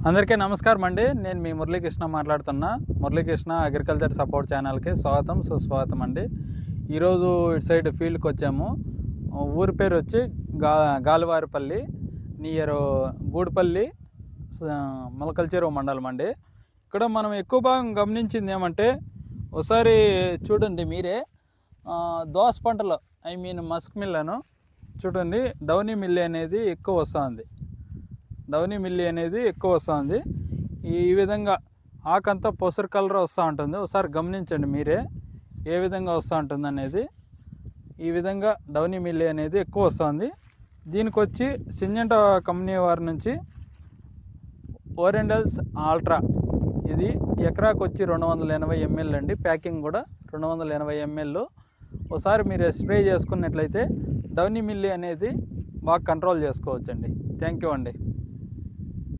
అందరికీ నమస్కారం అండి. నేను మీ మురళీకృష్ణ మాట్లాడుతున్నా. మురళీకృష్ణ అగ్రికల్చర్ సపోర్ట్ ఛానల్కి స్వాగతం సుస్వాగతం అండి. ఈరోజు ఇటు సైడ్ ఫీల్డ్కి వచ్చాము. ఊరి పేరు వచ్చి గాలివారిపల్లి నియర్ గూడిపల్లి మొలకల్చెరువు మండలం అండి. ఇక్కడ మనం ఎక్కువ భాగం గమనించింది ఏమంటే, ఒకసారి చూడండి మీరే, దోస పంటలో మస్క్ మిల్లను చూడండి, డౌనీ మిల్లీ అనేది ఎక్కువ వస్తుంది. ఈ విధంగా ఆకంతా పసురు కలర్ వస్తూ ఉంటుంది. ఒకసారి గమనించండి మీరే ఏ విధంగా వస్తూ ఉంటుంది అనేది. ఈ విధంగా డౌనీ మిల్లీ అనేది ఎక్కువ వస్తుంది. దీనికి వచ్చి సింజెంటా కంపెనీ వారి నుంచి ఓరెండల్స్ ఆల్ట్రా, ఇది ఎకరాకు వచ్చి 280 ml అండి. ప్యాకింగ్ కూడా 280 ml. ఒకసారి మీరు స్ప్రే చేసుకున్నట్లయితే డౌనీ మిల్లీ అనేది బాగా కంట్రోల్ చేసుకోవచ్చండి. థ్యాంక్ యూ అండి.